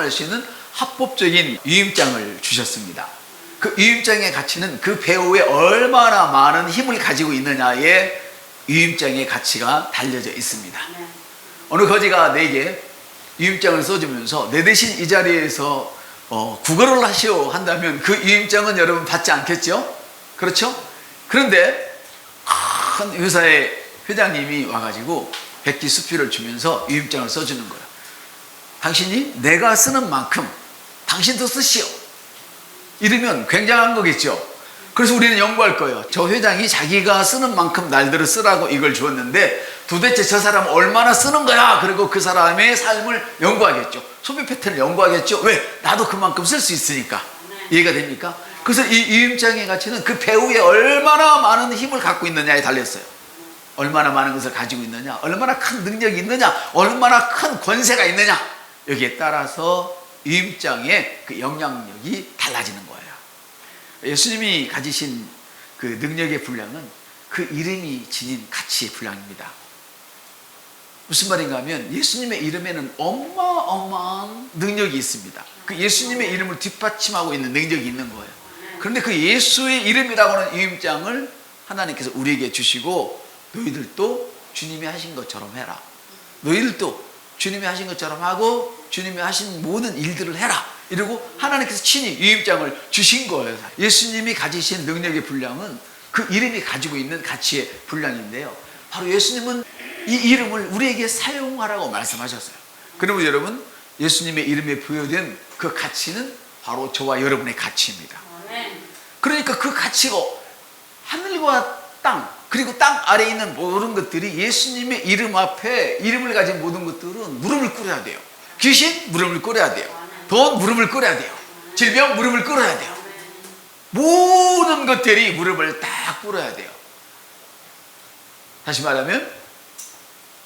사용할 수 있는 합법적인 유임장을 주셨습니다. 그 유임장의 가치는 그 배우에 얼마나 많은 힘을 가지고 있느냐에 유임장의 가치가 달려져 있습니다. 어느 거지가 내게 유임장을 써주면서 내 대신 이 자리에서 구걸을 하시오 한다면 그 유임장은 여러분 받지 않겠죠? 그렇죠? 그런데 큰 회사의 회장님이 와가지고 백기 수표를 주면서 유임장을 써주는 거예요. 당신이 내가 쓰는 만큼 당신도 쓰시오. 이러면 굉장한 거겠죠. 그래서 우리는 연구할 거예요. 저 회장이 자기가 쓰는 만큼 날들을 쓰라고 이걸 주었는데 도대체 저 사람은 얼마나 쓰는 거야? 그리고 그 사람의 삶을 연구하겠죠. 소비 패턴을 연구하겠죠. 왜? 나도 그만큼 쓸 수 있으니까. 이해가 됩니까? 그래서 이 유임장의 가치는 그 배우에 얼마나 많은 힘을 갖고 있느냐에 달렸어요. 얼마나 많은 것을 가지고 있느냐, 얼마나 큰 능력이 있느냐, 얼마나 큰 권세가 있느냐, 여기에 따라서 유임장의 그 영향력이 달라지는 거예요. 예수님이 가지신 그 능력의 분량은 그 이름이 지닌 가치의 분량입니다. 무슨 말인가 하면 예수님의 이름에는 어마어마한 능력이 있습니다. 그 예수님의 이름을 뒷받침하고 있는 능력이 있는 거예요. 그런데 그 예수의 이름이라고 하는 유임장을 하나님께서 우리에게 주시고 너희들도 주님이 하신 것처럼 해라. 너희들도 주님이 하신 것처럼 하고 주님이 하신 모든 일들을 해라. 이러고 하나님께서 친히 유임장을 주신 거예요. 예수님이 가지신 능력의 분량은 그 이름이 가지고 있는 가치의 분량인데요. 바로 예수님은 이 이름을 우리에게 사용하라고 말씀하셨어요. 그러면 여러분, 예수님의 이름에 부여된 그 가치는 바로 저와 여러분의 가치입니다. 그러니까 그 가치가 하늘과 땅, 그리고 땅 아래에 있는 모든 것들이 예수님의 이름 앞에 이름을 가진 모든 것들은 무릎을 꿇어야 돼요. 귀신 무릎을 꿇어야 돼요. 돈 무릎을 꿇어야 돼요. 질병 무릎을 꿇어야 돼요. 모든 것들이 무릎을 딱 꿇어야 돼요. 다시 말하면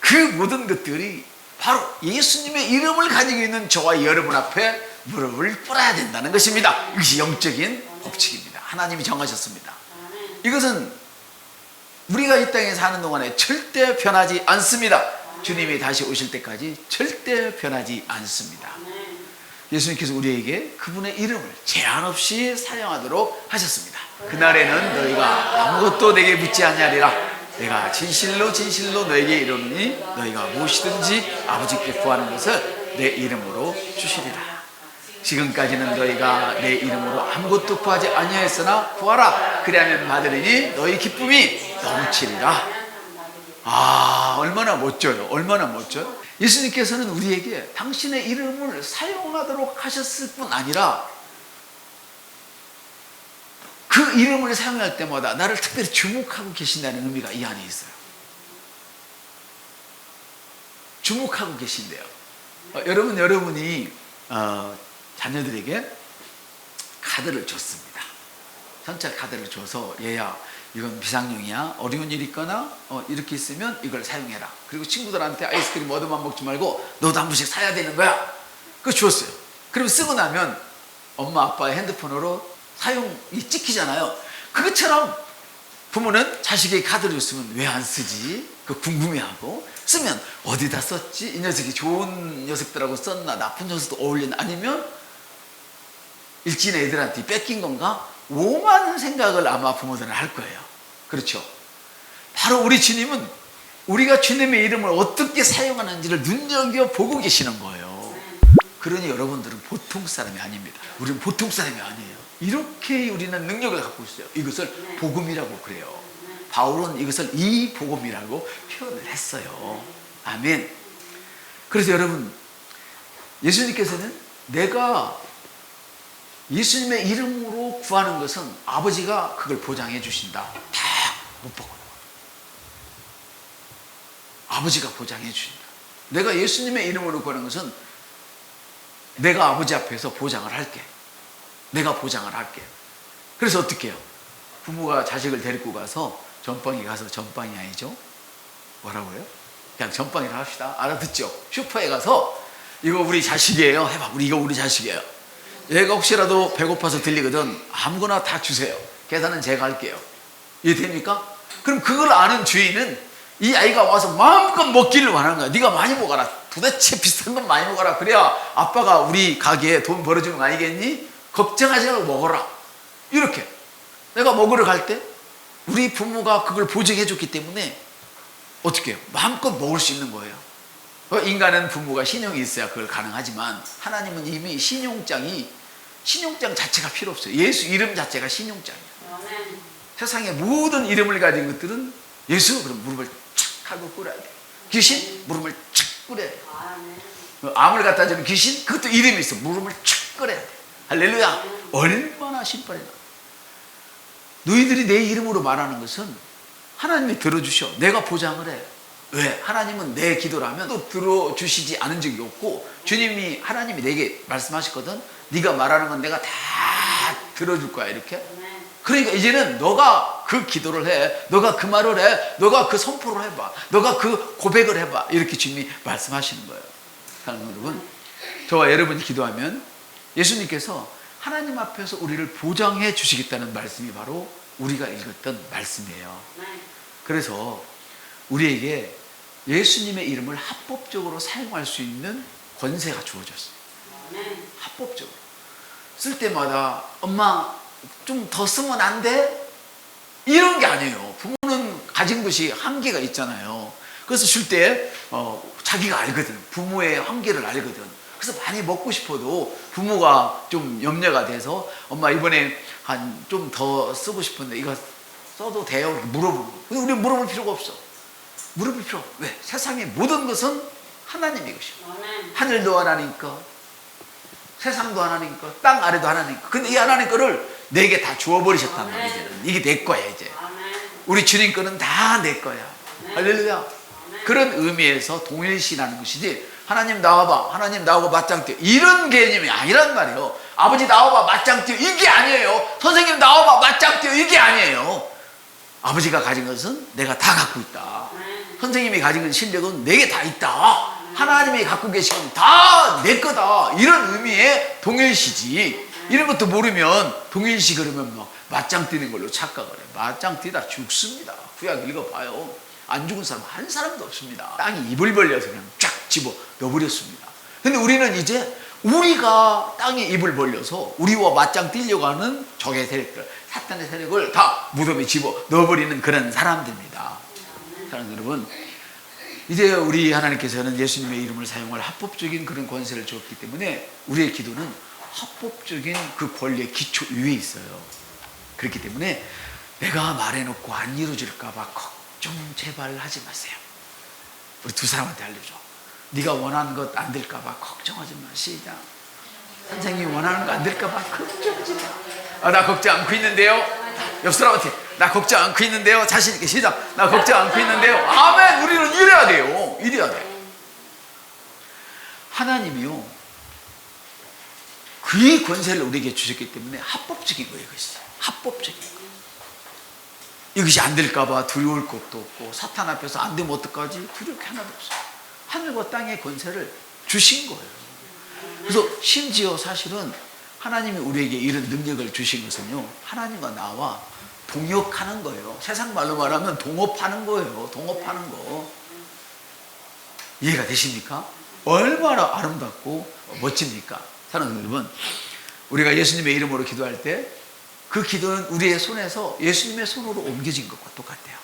그 모든 것들이 바로 예수님의 이름을 가지고 있는 저와 여러분 앞에 무릎을 꿇어야 된다는 것입니다. 이것이 영적인 법칙입니다. 하나님이 정하셨습니다. 이것은 우리가 이 땅에 사는 동안에 절대 변하지 않습니다. 주님이 다시 오실 때까지 절대 변하지 않습니다. 예수님께서 우리에게 그분의 이름을 제한 없이 사용하도록 하셨습니다. 그날에는 너희가 아무것도 내게 묻지 아니하리라. 내가 진실로 진실로 너에게 이르노니 너희가 무엇이든지 아버지께 구하는 것을 내 이름으로 주시리라. 지금까지는 너희가 내 이름으로 아무것도 구하지 아니하였으나 구하라. 그리하면 받으리니 너희 기쁨이 넘치리라. 얼마나 멋져요. 얼마나 멋져요. 예수님께서는 우리에게 당신의 이름을 사용하도록 하셨을 뿐 아니라 그 이름을 사용할 때마다 나를 특별히 주목하고 계신다는 의미가 이 안에 있어요. 주목하고 계신대요. 여러분이 자녀들에게 카드를 줬습니다. 전차 카드를 줘서 얘야 이건 비상용이야. 어려운 일 있거나 이렇게 있으면 이걸 사용해라. 그리고 친구들한테 아이스크림 얻어만 먹지 말고 너도 한 번씩 사야 되는 거야. 그거 주었어요. 그럼 쓰고 나면 엄마 아빠의 핸드폰으로 사용이 찍히잖아요. 그것처럼 부모는 자식에게 카드를 줬으면 왜 안 쓰지? 그 궁금해하고 쓰면 어디다 썼지? 이 녀석이 좋은 녀석들하고 썼나? 나쁜 녀석도 어울리나? 아니면 일진 애들한테 뺏긴 건가? 오만 생각을 아마 부모들은 할 거예요. 그렇죠? 바로 우리 주님은 우리가 주님의 이름을 어떻게 사용하는지를 눈여겨보고 계시는 거예요. 그러니 여러분들은 보통 사람이 아닙니다. 우리는 보통 사람이 아니에요. 이렇게 우리는 능력을 갖고 있어요. 이것을 복음이라고 그래요. 바울은 이것을 이 복음이라고 표현을 했어요. 아멘. 그래서 여러분, 예수님께서는 내가 예수님의 이름으로 구하는 것은 아버지가 그걸 보장해 주신다. 다 못 보고 아버지가 보장해 주신다. 내가 예수님의 이름으로 구하는 것은 내가 아버지 앞에서 보장을 할게. 내가 보장을 할게. 그래서 어떻게 해요? 부모가 자식을 데리고 가서 전방에 가서 전방이 아니죠? 뭐라고요? 그냥 전방이라 합시다. 알아듣죠? 슈퍼에 가서 이거 우리 자식이에요. 해봐. 이거 우리 자식이에요. 얘가 혹시라도 배고파서 들리거든 아무거나 다 주세요. 계산은 제가 할게요. 이해됩니까? 그럼 그걸 아는 주인은 이 아이가 와서 마음껏 먹기를 원하는 거야. 네가 많이 먹어라. 도대체 비싼 건 많이 먹어라. 그래야 아빠가 우리 가게에 돈 벌어주는 거 아니겠니? 걱정하지 말고 먹어라. 이렇게 내가 먹으러 갈 때 우리 부모가 그걸 보증해 줬기 때문에 어떻게 해요? 마음껏 먹을 수 있는 거예요. 인간은 부모가 신용이 있어야 그걸 가능하지만 하나님은 이미 신용장 자체가 필요 없어요. 예수 이름 자체가 신용장이에요. 세상의 모든 이름을 가진 것들은 예수 그럼 무릎을 착 하고 꿇어야 돼요. 귀신 무릎을 착 꿇어야 돼요. 암을 갖다 주는 귀신 그것도 이름이 있어. 무릎을 착 꿇어야 돼요. 할렐루야. 얼마나 신발이나. 너희들이 내 이름으로 말하는 것은 하나님이 들어주셔. 내가 보장을 해. 왜? 하나님은 내 기도를 하면 또 들어주시지 않은 적이 없고 하나님이 내게 말씀하셨거든. 네가 말하는 건 내가 다 들어줄 거야. 이렇게. 그러니까 이제는 너가 그 기도를 해. 너가 그 말을 해. 너가 그 선포를 해봐. 너가 그 고백을 해봐. 이렇게 주님이 말씀하시는 거예요. 사랑하는 여러분, 저와 여러분이 기도하면 예수님께서 하나님 앞에서 우리를 보장해 주시겠다는 말씀이 바로 우리가 읽었던 말씀이에요. 그래서 우리에게 예수님의 이름을 합법적으로 사용할 수 있는 권세가 주어졌어요. 합법적으로. 쓸 때마다 엄마 좀 더 쓰면 안 돼? 이런 게 아니에요. 부모는 가진 것이 한계가 있잖아요. 그래서 줄 때 자기가 알거든. 부모의 한계를 알거든. 그래서 많이 먹고 싶어도 부모가 좀 염려가 돼서 엄마 이번에 한 좀 더 쓰고 싶은데 이거 써도 돼요? 물어보고. 근데 우리는 물어볼 필요가 없어. 물어볼 필요 없어. 왜? 세상의 모든 것은 하나님의 것이고 하늘도 하나님 거, 세상도 하나님 거, 땅 아래도 하나님 거. 근데 이 하나님 거를 내게 다 주어버리셨단 말이야. 이제는. 이게 내 거야 이제. 우리 주님 거는 다 내 거야. 할렐루야. 그런 의미에서 동일시라는 것이지 하나님 나와봐, 하나님 나오고 맞짱 뛰어 이런 개념이 아니란 말이에요. 아버지 나와봐 맞짱 뛰어 이게 아니에요. 선생님 나와봐 맞짱 뛰어 이게 아니에요. 아버지가 가진 것은 내가 다 갖고 있다. 선생님이 가진 실력은 내게 다 있다. 하나님이 갖고 계신 건 다 내 거다. 이런 의미의 동일시지. 이런 것도 모르면 동일시 그러면 막 맞짱 뛰는 걸로 착각을 해. 맞짱 뛰다 죽습니다. 구약 읽어봐요. 안 죽은 사람 한 사람도 없습니다. 땅이 입을 벌려서 그냥 쫙 집어 넣어버렸습니다. 근데 우리는 이제 우리가 땅에 입을 벌려서 우리와 맞짱 뛰려고 하는 적의 세력들, 사탄의 세력을 다 무덤에 집어 넣어버리는 그런 사람들입니다. 사랑하는 여러분, 이제 우리 하나님께서는 예수님의 이름을 사용할 합법적인 그런 권세를 주었기 때문에 우리의 기도는 합법적인 그 권리의 기초 위에 있어요. 그렇기 때문에 내가 말해놓고 안 이루어질까봐 걱정 제발 하지 마세요. 우리 두 사람한테 알려줘. 네가 원하는 것 안 될까봐 걱정하지 마. 시작. 선생님이 원하는 거 안 될까봐 걱정하지 마. 나 걱정 않고 있는데요. 옆 사람한테 나 걱정 않고 있는데요. 자신 있게 시작. 나 걱정 않고 있는데요. 아멘. 우리는 이래야 돼요. 이래야 돼. 하나님이요, 그의 권세를 우리에게 주셨기 때문에 합법적인 거예요. 이것이 합법적인 거. 이것이 안 될까봐 두려울 것도 없고 사탄 앞에서 안 되면 어떡하지? 두려울 게 하나도 없어요. 하늘과 땅의 권세를 주신 거예요. 그래서 심지어 사실은 하나님이 우리에게 이런 능력을 주신 것은요, 하나님과 나와 동역하는 거예요. 세상 말로 말하면 동업하는 거예요. 동업하는 거. 이해가 되십니까? 얼마나 아름답고 멋집니까? 사랑하는 여러분, 우리가 예수님의 이름으로 기도할 때 그 기도는 우리의 손에서 예수님의 손으로 옮겨진 것과 똑같아요.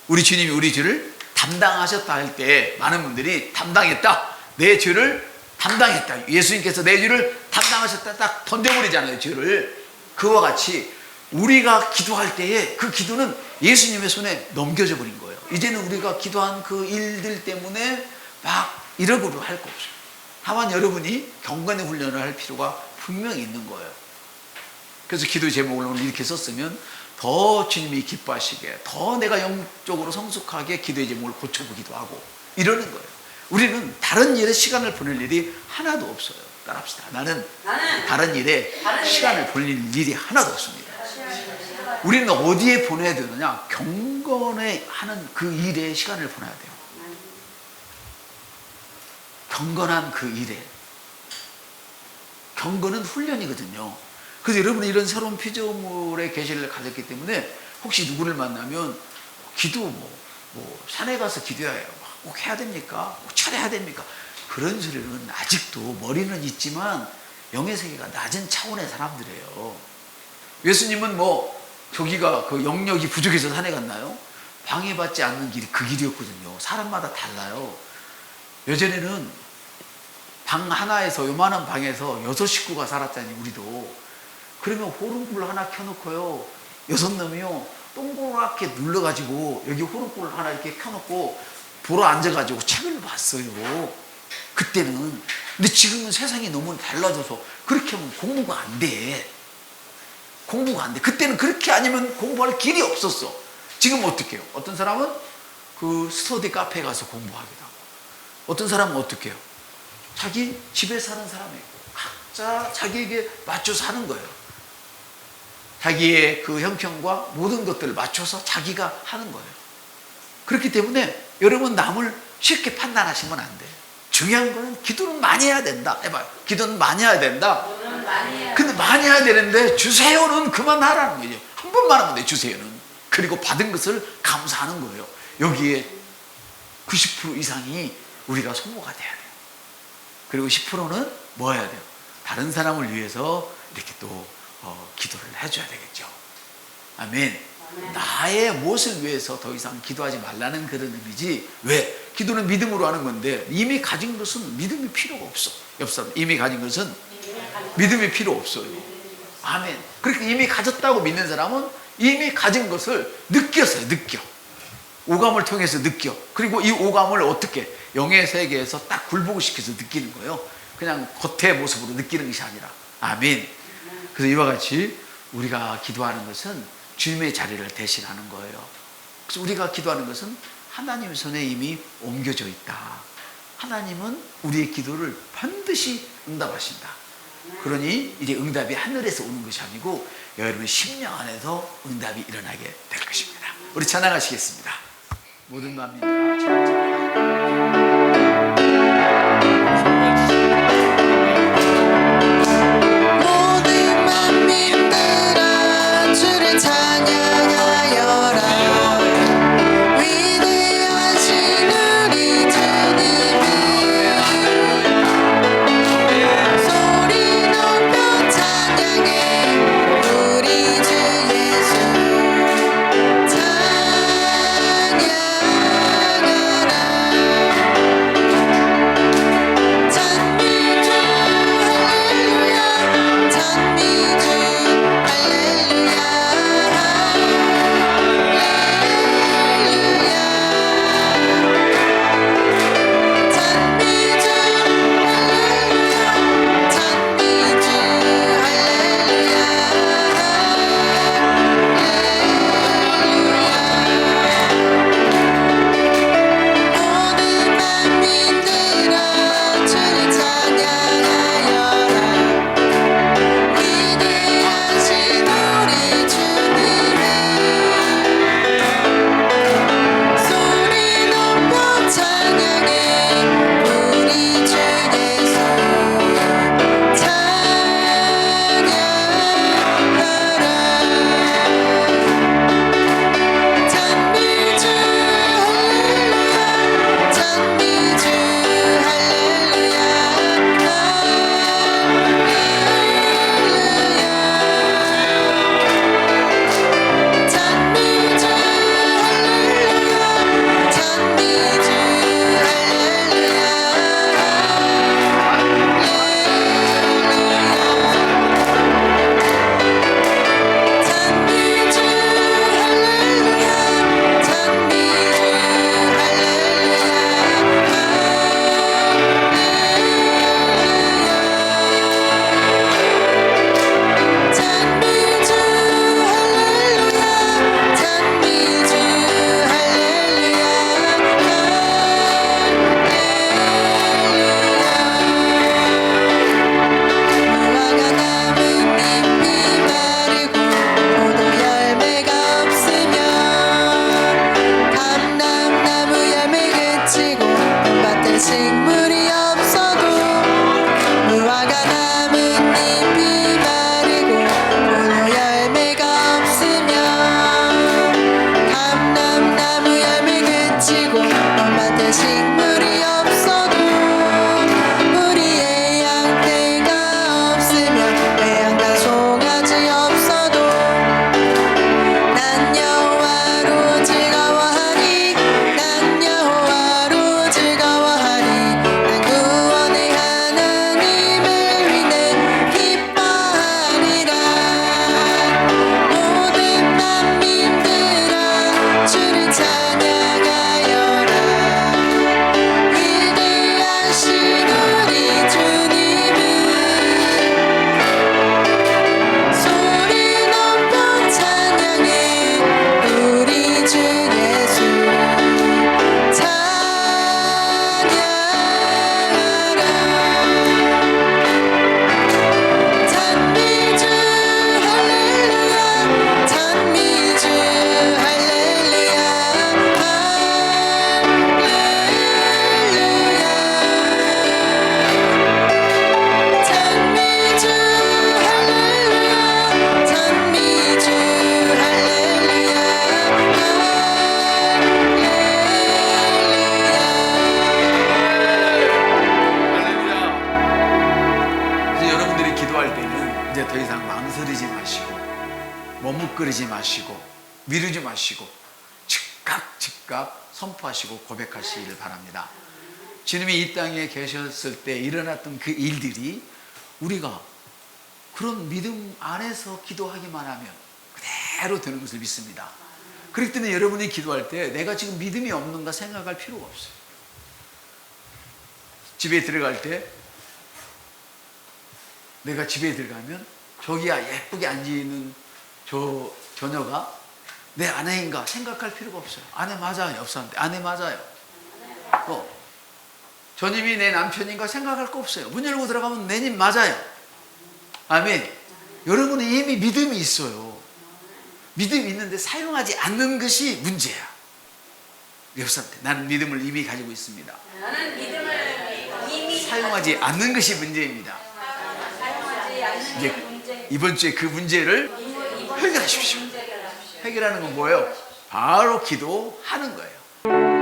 우리 주님이 우리 죄를 담당하셨다 할 때 많은 분들이 담당했다, 내 죄를 담당했다, 예수님께서 내 죄를 담당하셨다 딱 던져버리잖아요. 죄를. 그와 같이 우리가 기도할 때에 그 기도는 예수님의 손에 넘겨져 버린 거예요. 이제는 우리가 기도한 그 일들 때문에 막 이러고도 할 거 없어요. 다만 여러분이 경건의 훈련을 할 필요가 분명히 있는 거예요. 그래서 기도 제목을 오늘 이렇게 썼으면 더 주님이 기뻐하시게, 더 내가 영적으로 성숙하게 기도의 제목을 고쳐보기도 하고 이러는 거예요. 우리는 다른 일에 시간을 보낼 일이 하나도 없어요. 따라합시다. 나는 다른 일에 시간을 보낼 일이 하나도 없습니다. 우리는 어디에 보내야 되느냐? 경건에 하는 그 일에 시간을 보내야 돼요. 경건한 그 일에. 경건은 훈련이거든요. 그래서 여러분이 이런 새로운 피조물의 계시를 가졌기 때문에 혹시 누구를 만나면 기도 뭐 산에 가서 기도해야 꼭 해야 됩니까? 꼭 차려야 됩니까? 그런 소리는 아직도 머리는 있지만 영의 세계가 낮은 차원의 사람들이에요. 예수님은 뭐 저기가 그 영역이 부족해서 산에 갔나요? 방해받지 않는 길이 그 길이었거든요. 사람마다 달라요. 예전에는 방 하나에서, 요만한 방에서 6식구가 살았잖아요. 우리도. 그러면 호롱불 하나 켜놓고요, 6놈이요 동그랗게 눌러가지고 여기 호롱불 하나 이렇게 켜놓고 보러 앉아가지고 책을 봤어요. 그때는. 근데 지금은 세상이 너무 달라져서 그렇게 하면 공부가 안 돼. 공부가 안 돼. 그때는 그렇게 아니면 공부할 길이 없었어. 지금 어떻게 해요? 어떤 사람은 그 스터디 카페에 가서 공부하기도 하고, 어떤 사람은 어떻게 해요? 자기 집에 사는 사람이 각자 자기에게 맞춰 사는 거예요. 자기의 그 형편과 모든 것들을 맞춰서 자기가 하는 거예요. 그렇기 때문에 여러분 남을 쉽게 판단하시면 안 돼요. 중요한 거는 기도는 많이 해야 된다. 해봐요. 기도는 많이 해야 된다. 근데 많이 해야 되는데 주세요는 그만하라는 거죠. 한 번만 하면 돼, 주세요는. 그리고 받은 것을 감사하는 거예요. 여기에 90% 이상이 우리가 소모가 돼야 돼요. 그리고 10%는 뭐 해야 돼요? 다른 사람을 위해서 이렇게 또 기도를 해줘야 되겠죠. 아멘. 나의 무엇을 위해서 더 이상 기도하지 말라는 그런 의미지. 왜? 기도는 믿음으로 하는 건데 이미 가진 것은 믿음이 필요가 없어. 옆 사람, 이미 가진 것은 믿음이 필요 없어요. 아멘. 그렇게 이미 가졌다고 믿는 사람은 이미 가진 것을 느꼈어요. 느껴. 오감을 통해서 느껴. 그리고 이 오감을 어떻게 영의 세계에서 딱 굴복시켜서 느끼는 거예요. 그냥 겉의 모습으로 느끼는 것이 아니라. 아멘. 그래서 이와 같이 우리가 기도하는 것은 주님의 자리를 대신하는 거예요. 그래서 우리가 기도하는 것은 하나님 손에 이미 옮겨져 있다. 하나님은 우리의 기도를 반드시 응답하신다. 그러니 이제 응답이 하늘에서 오는 것이 아니고 여러분의 심령 안에서 응답이 일어나게 될 것입니다. 우리 찬양하시겠습니다. 모든 마음입니다. 기다리지 마시고 미루지 마시고 즉각 선포하시고 고백하시기를 바랍니다. 주님이 이 땅에 계셨을 때 일어났던 그 일들이 우리가 그런 믿음 안에서 기도하기만 하면 그대로 되는 것을 믿습니다. 그렇기 때문에 여러분이 기도할 때 내가 지금 믿음이 없는가 생각할 필요가 없어요. 집에 들어갈 때 내가 집에 들어가면 저기야 예쁘게 앉아있는 저 처녀가 내 아내인가 생각할 필요가 없어요. 아내 맞아요. 옆사람한테 아내 맞아요. 저님이 내 남편인가 생각할 거 없어요. 문 열고 들어가면 내 님 맞아요. 아멘. 여러분은 이미 믿음이 있어요. 믿음이 있는데 사용하지 않는 것이 문제야. 옆사람한테 나는 믿음을 이미 가지고 있습니다. 나는 믿음을 이미 사용하지 않는 것이 문제입니다. 이제 이번 주에 그 문제를 해결하십시오. 해결하는 건 뭐예요? 바로 기도하는 거예요.